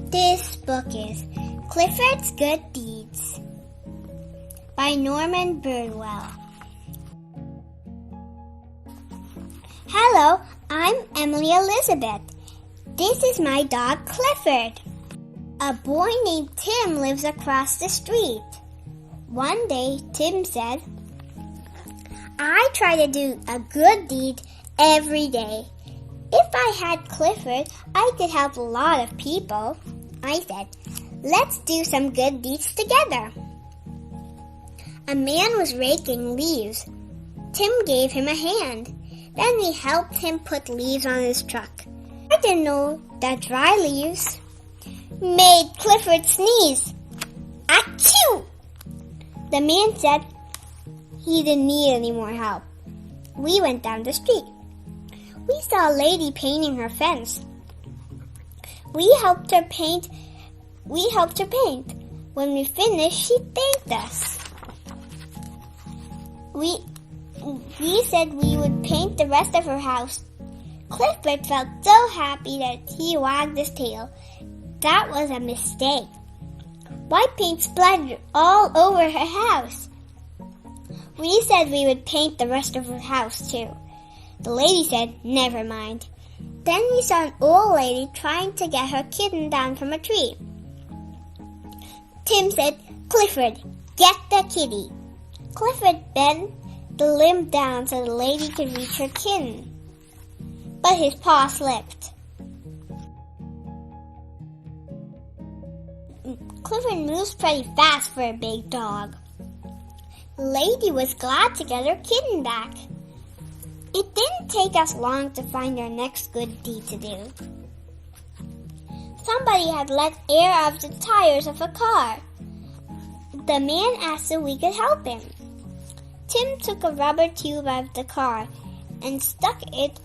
This book is Clifford's Good Deeds by Norman Birdwell. Hello, I'm Emily Elizabeth. This is my dog Clifford. A boy named Tim lives across the street. One day, Tim said, I try to do a good deed every day. If I had Clifford, I could help a lot of people. I said, let's do some good deeds together. A man was raking leaves. Tim gave him a hand. Then he helped him put leaves on his truck. I didn't know that dry leaves made Clifford sneeze. Achoo! The man said he didn't need any more help. We went down the street. We saw a lady painting her fence. We helped her paint. When we finished, she thanked us. We said we would paint the rest of her house. Clifford felt so happy that he wagged his tail. That was a mistake. White paint splattered all over her house. We said we would paint the rest of her house too. The lady said, never mind. Then we saw an old lady trying to get her kitten down from a tree. Tim said, Clifford, get the kitty. Clifford bent the limb down so the lady could reach her kitten. But his paw slipped. Clifford moves pretty fast for a big dog. The lady was glad to get her kitten back. It didn't take us long to find our next good deed to do. Somebody had let air out of the tires of a car. The man asked if we could help him. Tim took a rubber tube out of the car and stuck it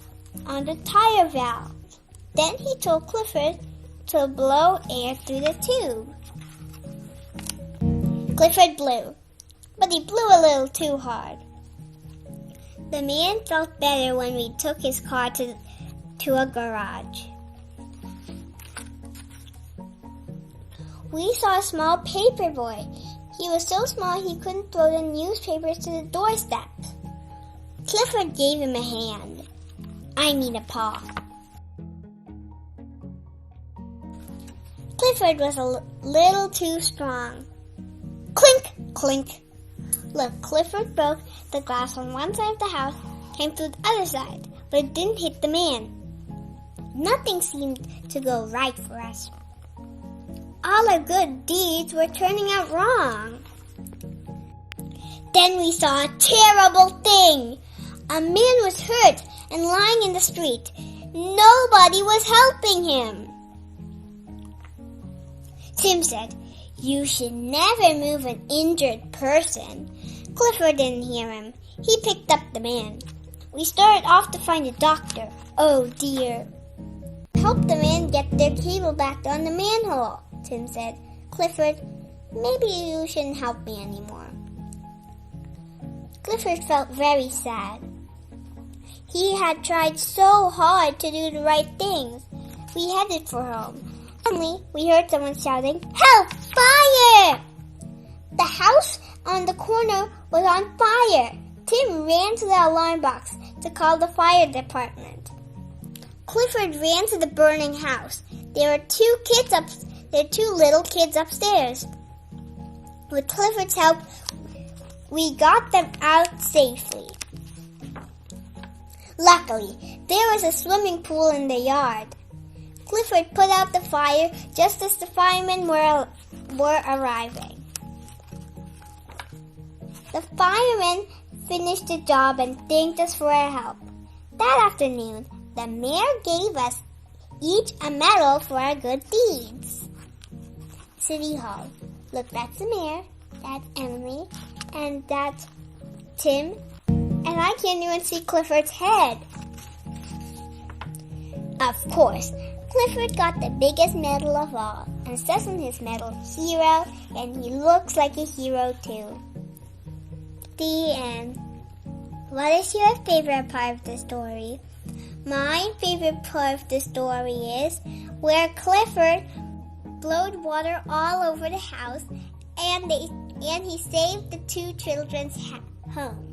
on the tire valve. Then he told Clifford to blow air through the tube. Clifford blew, but he blew a little too hard. The man felt better when we took his car to a garage. We saw a small paper boy. He was so small he couldn't throw the newspapers to the doorstep. Clifford gave him a hand. I mean a paw. Clifford was a little too strong. Clink, clink. Look, Clifford broke the glass on one side of the house, came through the other side, but it didn't hit the man. Nothing seemed to go right for us. All our good deeds were turning out wrong. Then we saw a terrible thing. A man was hurt and lying in the street. Nobody was helping him. Tim said, you should never move an injured person. Clifford didn't hear him. He picked up the man. We started off to find a doctor. Oh dear. Help the man get their cable back on the manhole, Tim said. Clifford, maybe you shouldn't help me anymore. Clifford felt very sad. He had tried so hard to do the right things. We headed for home. Suddenly, we heard someone shouting, help! Fire! The house on the corner was on fire. Tim ran to the alarm box to call the fire department. Clifford ran to the burning house. There were two little kids upstairs. With Clifford's help, we got them out safely. Luckily, there was a swimming pool in the yard. Clifford put out the fire just as the firemen were arriving. The firemen finished the job and thanked us for our help. That afternoon, the mayor gave us each a medal for our good deeds. City Hall. Look, that's the mayor, that's Emily, and that's Tim, and I can't even see Clifford's head. Of course, Clifford got the biggest medal of all, and says on his medal, hero, and he looks like a hero too. The end. What is your favorite part of the story? My favorite part of the story is where Clifford flowed water all over the house, and he saved the two children's home.